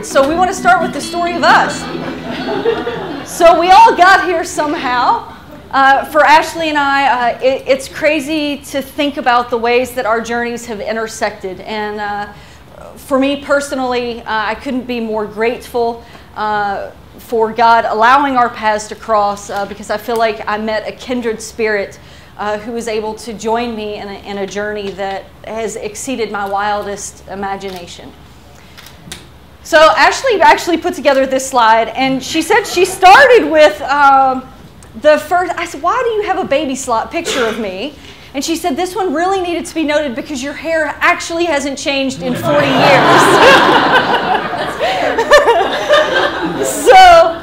So we want to start with the story of us. So we all got here somehow. For Ashleigh and I, it's crazy to think about the ways that our journeys have intersected. And for me personally, I couldn't be more grateful for God allowing our paths to cross because I feel like I met a kindred spirit who was able to join me in a journey that has exceeded my wildest imagination. So Ashleigh actually put together this slide, and she said she started with the first. I said, "Why do you have a baby slot picture of me?" And she said, "This one really needed to be noted because your hair actually hasn't changed in 40 years." So,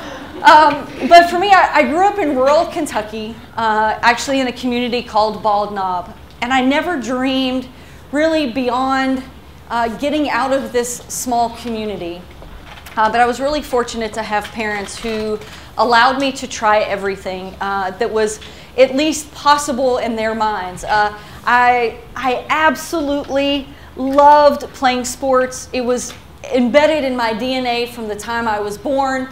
but for me, I grew up in rural Kentucky, actually in a community called Bald Knob, and I never dreamed really beyond getting out of this small community. But I was really fortunate to have parents who allowed me to try everything that was at least possible in their minds. I absolutely loved playing sports. It was embedded in my DNA from the time I was born.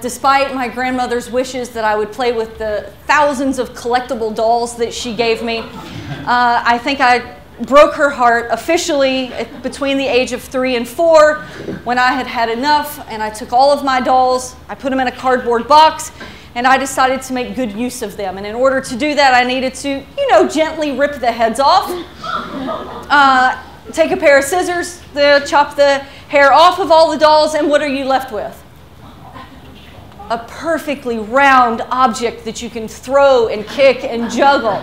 Despite my grandmother's wishes that I would play with the thousands of collectible dolls that she gave me, I think I broke her heart officially between the age of 3 and 4 when I had had enough, and I took all of my dolls, I put them in a cardboard box, and I decided to make good use of them. And in order to do that, I needed to, gently rip the heads off, take a pair of scissors, chop the hair off of all the dolls, and what are you left with? A perfectly round object that you can throw and kick and juggle.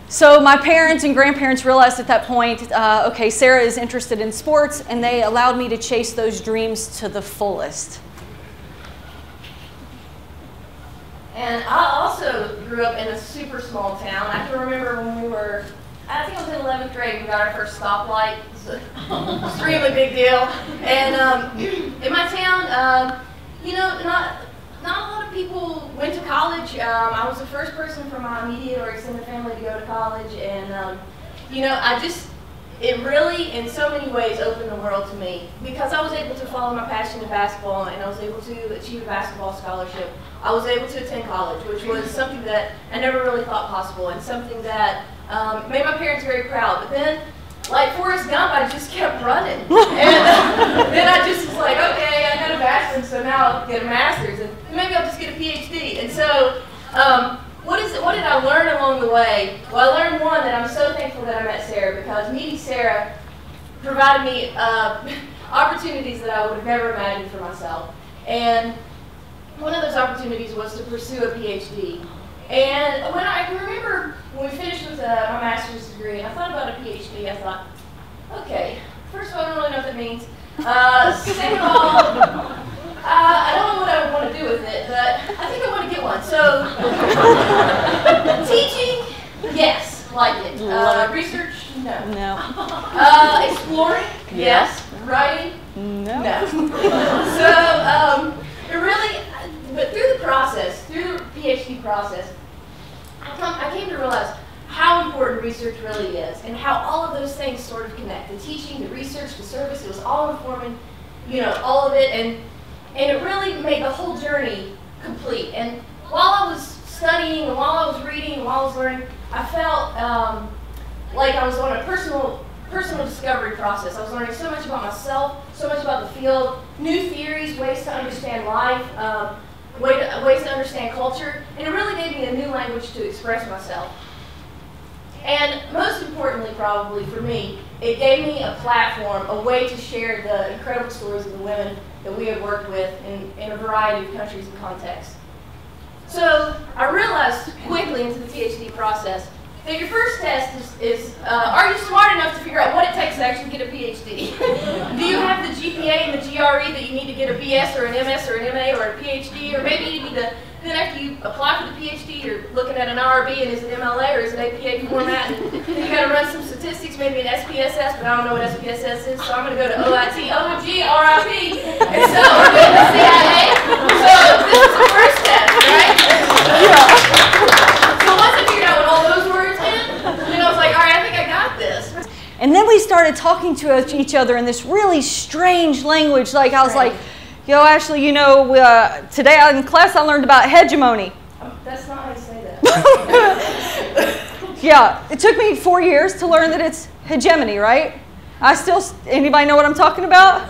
So my parents and grandparents realized at that point, okay, Sarah is interested in sports, and they allowed me to chase those dreams to the fullest. And I also grew up in a super small town. I can remember when we were, I think I was in 11th grade, we got our first stoplight. It was an extremely big deal. And in my town, not a lot of people went to college. I was the first person from my immediate or extended family to go to college, and it really, in so many ways, opened the world to me because I was able to follow my passion in basketball, and I was able to achieve a basketball scholarship. I was able to attend college, which was something that I never really thought possible, and something that made my parents very proud. But then, like Forrest Gump, I just kept running. And then I just was like, okay, I got a bachelor's, so now I'll get a master's, and maybe I'll just get a Ph.D. And so, what did I learn along the way? Well, I learned one, that I'm so thankful that I met Sarah, because meeting Sarah provided me opportunities that I would have never imagined for myself. And one of those opportunities was to pursue a Ph.D. And when I remember when we finished with my master's degree, and I thought about a Ph.D., I thought, okay, first of all, I don't really know what that means. Second of all, I don't know what I would want to do with it, but I think I want to get one. So, teaching, yes, like it. Research, no. No. Exploring, yes. Writing, no. So, it really, but through the process, through the PhD process, I came to realize how important research really is, and how all of those things sort of connect. The teaching, the research, the service, it was all informing, all of it, and it really made the whole journey complete. And while I was studying, and while I was reading, and while I was learning, I felt like I was on a personal discovery process. I was learning so much about myself, so much about the field, new theories, ways to understand life, ways to understand culture, and it really gave me a new language to express myself. And most importantly, probably for me, it gave me a platform, a way to share the incredible stories of the women that we have worked with in a variety of countries and contexts. So I realized quickly into the PhD process that your first test is are you smart enough to figure out what it takes to actually get a PhD? Do you have the GPA and the GRE that you need to get a BS or an MS or an MA or a PhD? Or maybe you need to, then after you apply for the PhD, you're looking at an IRB, and is it MLA or is it APA format? And then you got to run some statistics, maybe an SPSS, but I don't know what SPSS is, so I'm going to go to OIT, OMG, RIP, and so we're doing the CIA. So this is the first step, right? So once I figured out what all those words meant, then I was like, all right, I think I And then we started talking to each other in this really strange language. Like, I was like, yo, Ashley, you know, today in class I learned about hegemony. That's not how you say that. Yeah, it took me 4 years to learn that it's hegemony, right? Anybody know what I'm talking about?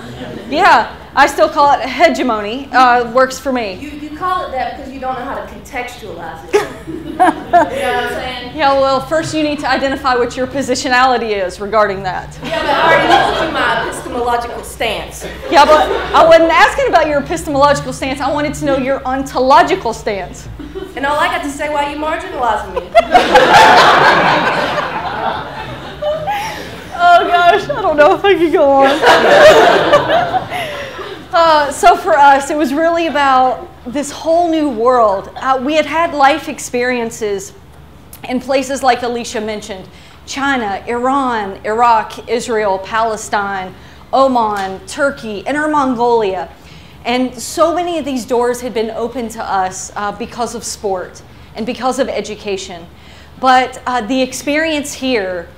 Yeah, I still call it hegemony. Works for me. You call it that because you don't know how to contextualize it. You know what I'm saying? Yeah, well, first you need to identify what your positionality is regarding that. Yeah, but I already told you my epistemological stance. Yeah, but I wasn't asking about your epistemological stance. I wanted to know your ontological stance. And all I got to say, why you marginalizing me? Oh gosh, I don't know if I can go on. So for us, it was really about this whole new world. We had life experiences in places like Alicia mentioned: China, Iran, Iraq, Israel, Palestine, Oman, Turkey, Inner Mongolia. And so many of these doors had been opened to us because of sport and because of education. But the experience here,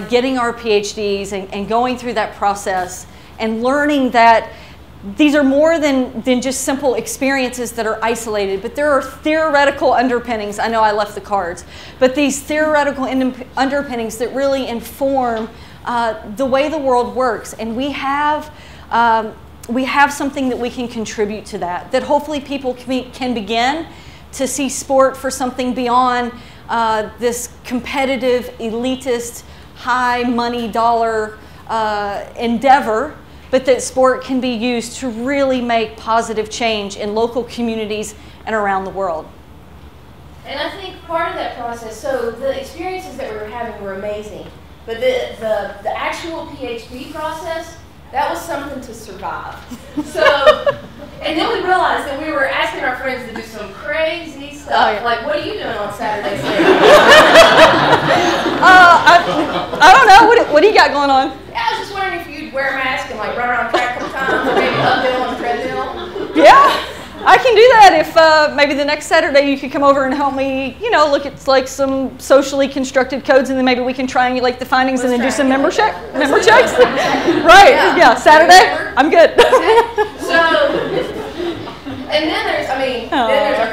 getting our PhDs and going through that process and learning that these are more than just simple experiences that are isolated, but there are theoretical underpinnings. I know I left the cards, but these theoretical underpinnings that really inform the way the world works. And we have something that we can contribute to that hopefully people can begin to see sport for something beyond this competitive, elitist, high money dollar endeavor, but that sport can be used to really make positive change in local communities and around the world. And I think part of that process, so the experiences that we were having were amazing, but the actual PhD process, that was something to survive. So, and then we realized that we were asking our friends to do some crazy stuff. Oh, yeah. Like, what are you doing on Saturdays? I don't know. What do you got going on? Yeah, I was just wondering if you'd wear a mask and like run around track a couple times, or maybe uphill on the treadmill. Yeah, I can do that if maybe the next Saturday you could come over and help me, you know, look at like some socially constructed codes, and then maybe we can triangulate the findings and then do some member checks. Right, yeah, Saturday, I'm good. So, and then there's our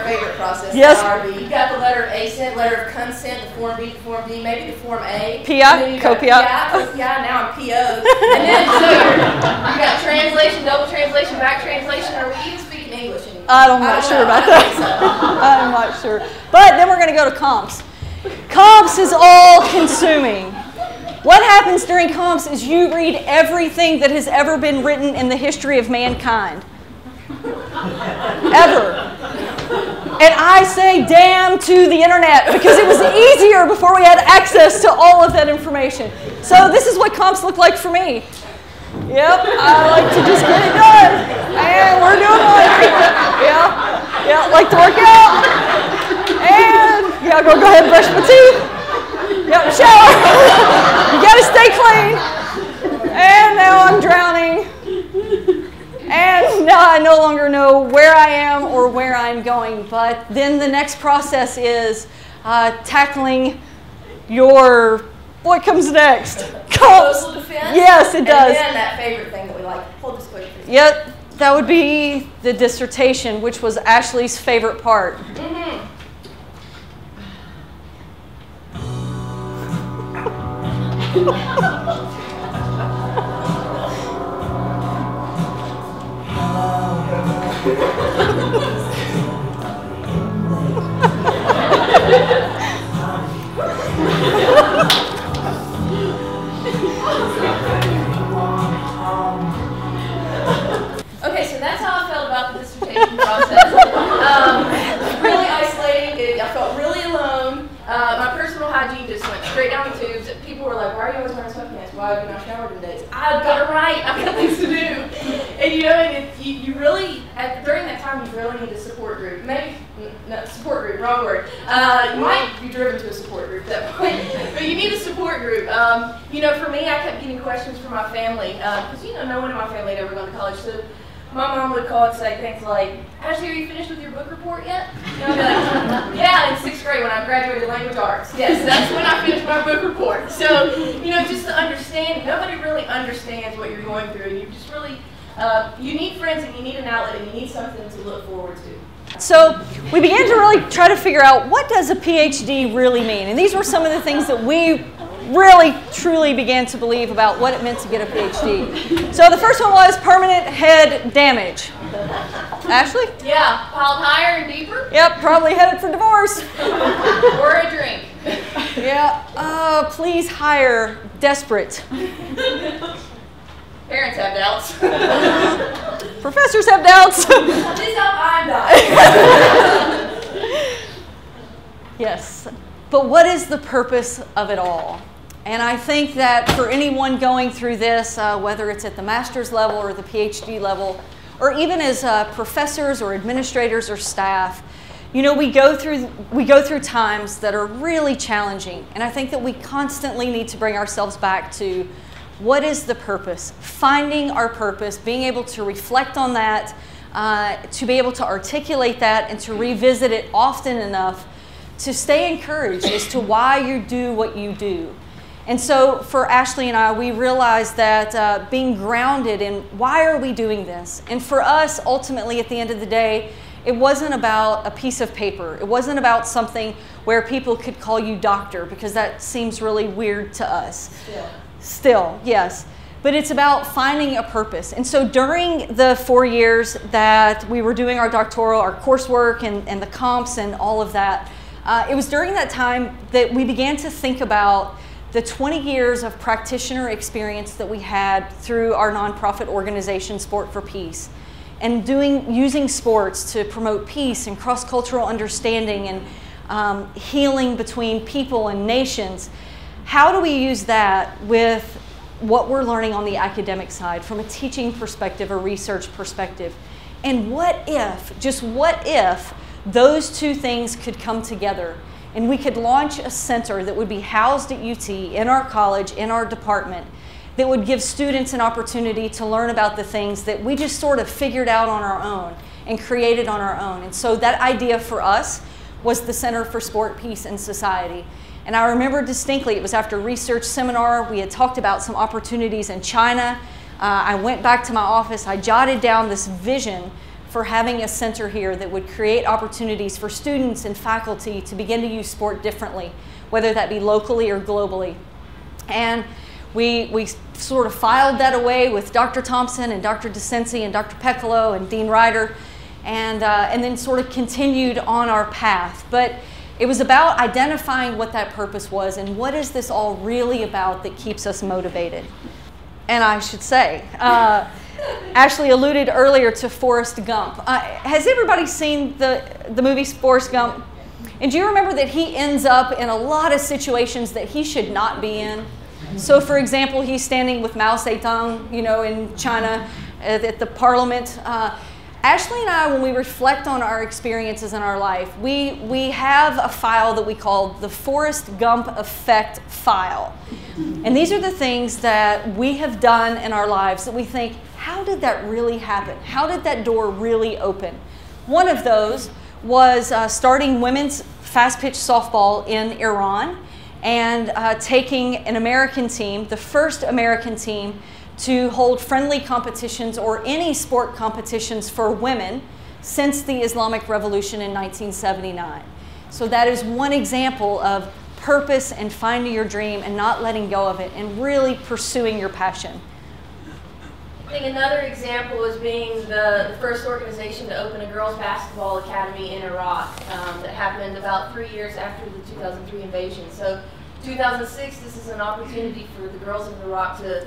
favorite process, yes. the RB. You got the letter of assent, letter of consent, the Form B, the Form D, maybe the Form A. PI, co-PI. Now I'm PO. And then so you got translation, double translation, back translation. Are we even speaking English anymore? I'm not sure about that. I'm not sure. But then we're going to go to comps. Comps is all consuming. What happens during comps is you read everything that has ever been written in the history of mankind. Ever. And I say damn to the internet because it was easier before we had access to all of that information. So this is what comps look like for me. Yep, I like to just get it done. And we're doing one. Yeah, like to work out. And yeah, go ahead and brush my teeth. Yep, shower. You gotta stay clean. And now I'm drowning. And now I no longer know where I am or where I'm going. But then the next process is tackling your, what comes next? Comps. Yes, it does. And then that favorite thing that we like, full disclosure. Yep, that would be the dissertation, which was Ashley's favorite part. Mm-hmm. Okay, so that's how I felt about the dissertation process. Really isolating. I felt really alone. My personal hygiene just went straight down the tubes. People were like, "Why are you always wearing sweatpants? Why have you not showered in days?" I've got to write. I've got things to do. And you know, you really, during that time, you really need a support group. Maybe, no, support group, wrong word. You might be driven to a support group at that point, but you need a support group. You know, for me, I kept getting questions from my family, because, you know, no one in my family had ever gone to college, so my mom would call and say things like, "Ashley, are you finished with your book report yet?" You know, I'd be like, "Yeah, in 6th grade when I graduated language arts. Yes, that's when I finished my book report." So, you know, just to understand, nobody really understands what you're going through. You just really, you need friends and you need an outlet and you need something to look forward to. So we began to really try to figure out, what does a PhD really mean? And these were some of the things that we really, truly began to believe about what it meant to get a PhD. So the first one was permanent head damage. Ashley? Yeah, piled higher and deeper. Yep, probably headed for divorce. Or a drink. Yeah, please hire desperate. Parents have doubts. Professors have doubts. This is how I'm dying. Yes, but what is the purpose of it all? And I think that for anyone going through this, whether it's at the master's level or the PhD level, or even as professors or administrators or staff, you know, we go through times that are really challenging. And I think that we constantly need to bring ourselves back to, what is the purpose? Finding our purpose, being able to reflect on that, to be able to articulate that and to revisit it often enough to stay encouraged as to why you do what you do. And so for Ashley and I, we realized that being grounded in why are we doing this? And for us, ultimately, at the end of the day, it wasn't about a piece of paper. It wasn't about something where people could call you doctor, because that seems really weird to us. Still, yes. But it's about finding a purpose. And so during the 4 years that we were doing our doctoral, our coursework and the comps and all of that, it was during that time that we began to think about the 20 years of practitioner experience that we had through our nonprofit organization, Sport for Peace, and using sports to promote peace and cross-cultural understanding and healing between people and nations. How do we use that with what we're learning on the academic side from a teaching perspective, a research perspective? And what if, just what if, those two things could come together and we could launch a center that would be housed at UT, in our college, in our department, that would give students an opportunity to learn about the things that we just sort of figured out on our own and created on our own. And so that idea for us was the Center for Sport, Peace, and Society. And I remember distinctly, it was after a research seminar, we had talked about some opportunities in China. I went back to my office, I jotted down this vision for having a center here that would create opportunities for students and faculty to begin to use sport differently, whether that be locally or globally. And we sort of filed that away with Dr. Thompson and Dr. DeCensi and Dr. Peccolo and Dean Ryder, and then sort of continued on our path. But it was about identifying what that purpose was and what is this all really about that keeps us motivated. And I should say, Ashley alluded earlier to Forrest Gump. Has everybody seen the movie Forrest Gump? And do you remember that he ends up in a lot of situations that he should not be in? So for example, he's standing with Mao Zedong, you know, in China at the parliament. Ashley and I, when we reflect on our experiences in our life, we have a file that we call the Forrest Gump Effect file. And these are the things that we have done in our lives that we think, how did that really happen? How did that door really open? One of those was starting women's fast-pitch softball in Iran and taking an American team, the first American team, to hold friendly competitions or any sport competitions for women since the Islamic Revolution in 1979. So that is one example of purpose and finding your dream and not letting go of it and really pursuing your passion. I think another example is being the first organization to open a girls' basketball academy in Iraq that happened about 3 years after the 2003 invasion. So 2006, this is an opportunity for the girls of Iraq to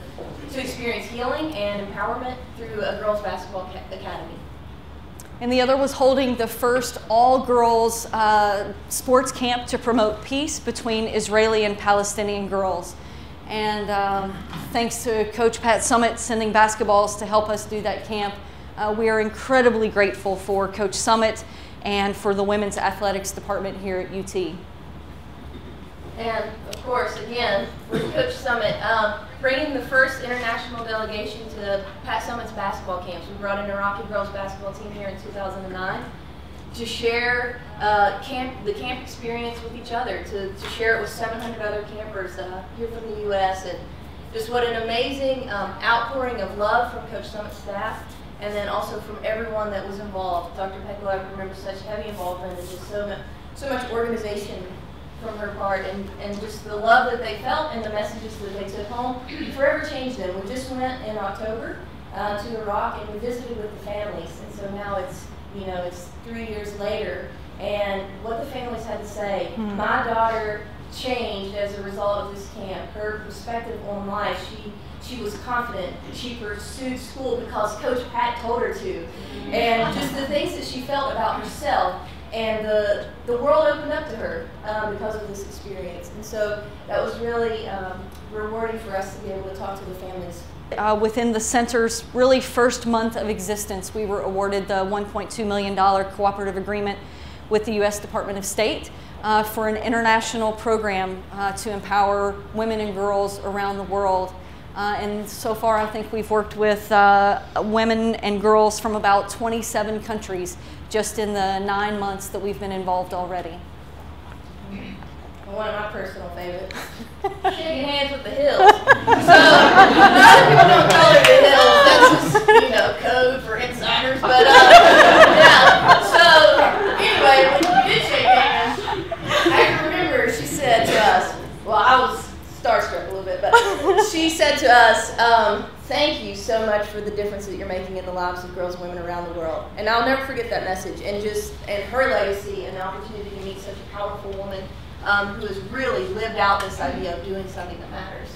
experience healing and empowerment through a girls' basketball academy. And the other was holding the first all-girls sports camp to promote peace between Israeli and Palestinian girls. And thanks to Coach Pat Summit sending basketballs to help us do that camp, we are incredibly grateful for Coach Summit and for the women's athletics department here at UT. And of course, again, with Coach Summit, bringing the first international delegation to Pat Summit's basketball camps. We brought an Iraqi girls basketball team here in 2009 to share the camp experience with each other, to share it with 700 other campers here from the U.S. And just what an amazing outpouring of love from Coach Summit's staff, and then also from everyone that was involved. Dr. Peckel, I remember such heavy involvement and just so much organization from her part, and just the love that they felt and the messages that they took home forever changed them. We just went in October to Iraq, and we visited with the families, and so now it's, you know, it's 3 years later, and what the families had to say. My daughter changed as a result of this camp. Her perspective on life, she was confident. She pursued school because Coach Pat told her to, and just the things that she felt about herself. And the world opened up to her because of this experience. And so that was really rewarding for us to be able to talk to the families. Within the center's really first month of existence, we were awarded the $1.2 million cooperative agreement with the U.S. Department of State for an international program to empower women and girls around the world. And so far, I think we've worked with women and girls from about 27 countries just in the 9 months that we've been involved already. One of my personal favorites, shaking hands with the Hills. So, a lot of people don't call it the Hills. That's just, you know, code for insiders. But yeah. So anyway, when we did shake hands, I can remember she said to us, well, I was starstruck a little bit, but she said to us, thank you so much for the difference that you're making in the lives of girls and women around the world. And I'll never forget that message, and her legacy and the opportunity to meet such a powerful woman who has really lived out this idea of doing something that matters.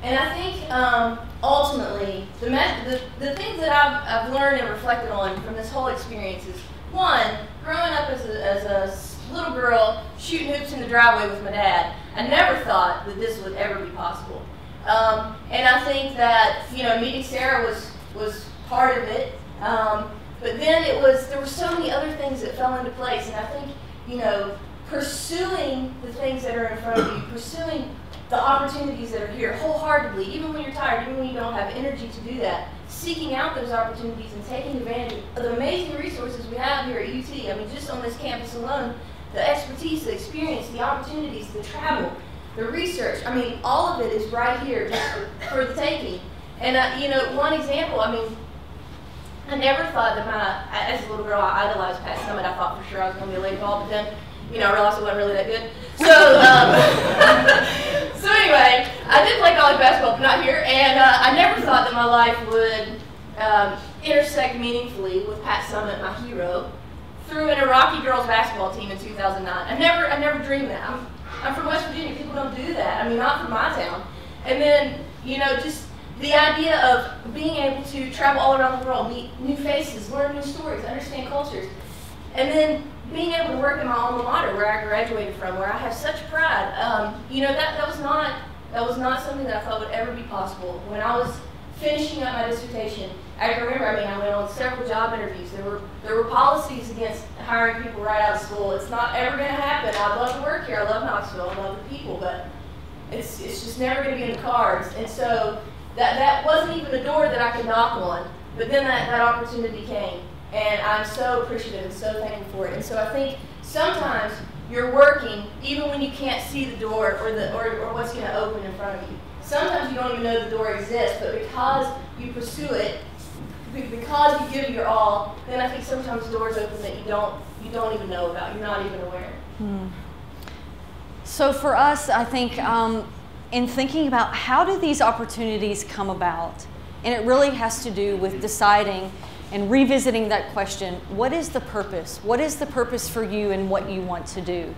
And I think ultimately, the things that I've learned and reflected on from this whole experience is, one, growing up as a little girl shooting hoops in the driveway with my dad, I never thought that this would ever be possible. And I think that, you know, meeting Sarah was part of it. But then there were so many other things that fell into place, and I think, you know, pursuing the things that are in front of you, pursuing the opportunities that are here wholeheartedly, even when you're tired, even when you don't have energy to do that, seeking out those opportunities and taking advantage of the amazing resources we have here at UT. I mean, just on this campus alone, the expertise, the experience, the opportunities, the travel, the research, I mean, all of it is right here just for the taking. And, you know, one example, I mean, I never thought that as a little girl, I idolized Pat Summit. I thought for sure I was going to be a lady ball, but then, you know, I realized it wasn't really that good. So, so anyway, I did play college basketball, but not here, and I never thought that my life would intersect meaningfully with Pat Summit, my hero, through an Iraqi girls basketball team in 2009. I never dreamed that. I'm from West Virginia. People don't do that. I mean, not from my town. And then, you know, just the idea of being able to travel all around the world, meet new faces, learn new stories, understand cultures, and then being able to work in my alma mater, where I graduated from, where I have such pride. You know, that was not something that I thought would ever be possible. When I was finishing up my dissertation, I can remember, I mean, I went on several job interviews. There were policies against hiring people right out of school. It's not ever going to happen. I love to work here. I love Knoxville. I love the people, but it's just never going to be in the cards. And so that wasn't even a door that I could knock on. But then that opportunity came, and I'm so appreciative and so thankful for it. And so I think sometimes you're working even when you can't see the door or what's going to open in front of you. Sometimes you don't even know the door exists, but because you pursue it, because you give it your all, then I think sometimes doors open that you don't even know about. You're not even aware. So for us, I think in thinking about how do these opportunities come about, and it really has to do with deciding and revisiting that question, what is the purpose? What is the purpose for you and what you want to do?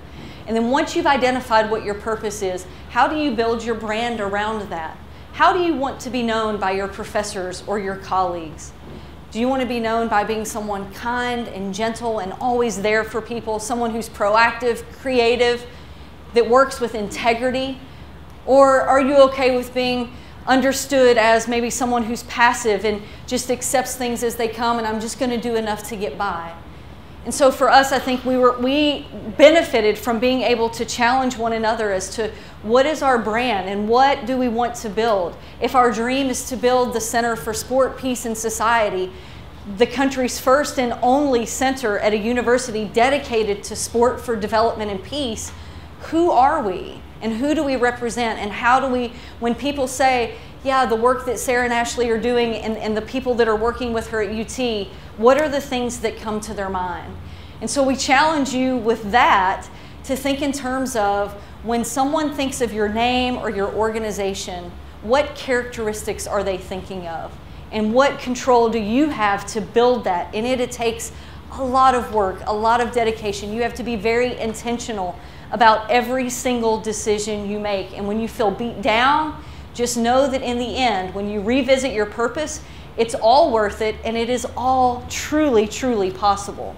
And then once you've identified what your purpose is, how do you build your brand around that? How do you want to be known by your professors or your colleagues? Do you want to be known by being someone kind and gentle and always there for people, someone who's proactive, creative, that works with integrity? Or are you okay with being understood as maybe someone who's passive and just accepts things as they come, and I'm just going to do enough to get by? And so for us, I think we benefited from being able to challenge one another as to what is our brand and what do we want to build. If our dream is to build the Center for Sport, Peace, and Society, the country's first and only center at a university dedicated to sport for development and peace, who are we? And who do we represent? And how do we, when people say, yeah, the work that Sarah and Ashleigh are doing and the people that are working with her at UT, what are the things that come to their mind? And so we challenge you with that to think in terms of when someone thinks of your name or your organization, what characteristics are they thinking of? And what control do you have to build that? And it takes a lot of work, a lot of dedication. You have to be very intentional about every single decision you make. And when you feel beat down, just know that in the end, when you revisit your purpose, it's all worth it, and it is all truly, truly possible.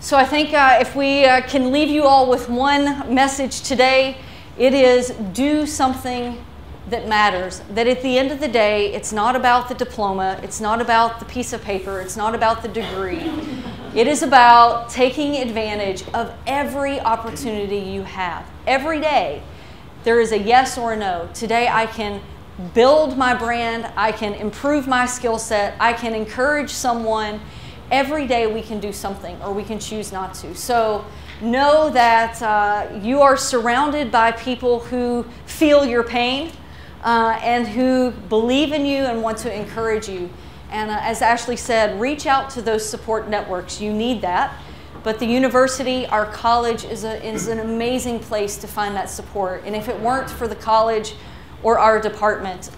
So I think if we can leave you all with one message today, it is do something that matters. That at the end of the day, it's not about the diploma, it's not about the piece of paper, it's not about the degree. It is about taking advantage of every opportunity you have. Every day, there is a yes or a no. Today I can build my brand, I can improve my skill set, I can encourage someone. Every day we can do something, or we can choose not to. So know that you are surrounded by people who feel your pain and who believe in you and want to encourage you. And as Ashleigh said, reach out to those support networks. You need that. But the university, our college, is an amazing place to find that support. And if it weren't for the college or our department,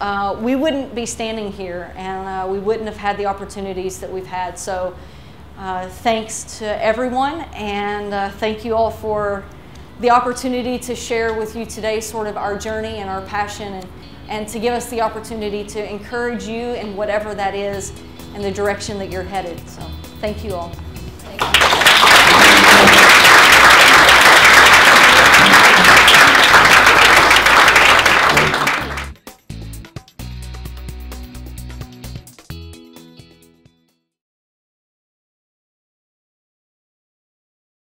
we wouldn't be standing here, and we wouldn't have had the opportunities that we've had. So thanks to everyone, and thank you all for the opportunity to share with you today sort of our journey and our passion, and to give us the opportunity to encourage you in whatever that is and the direction that you're headed. So thank you all.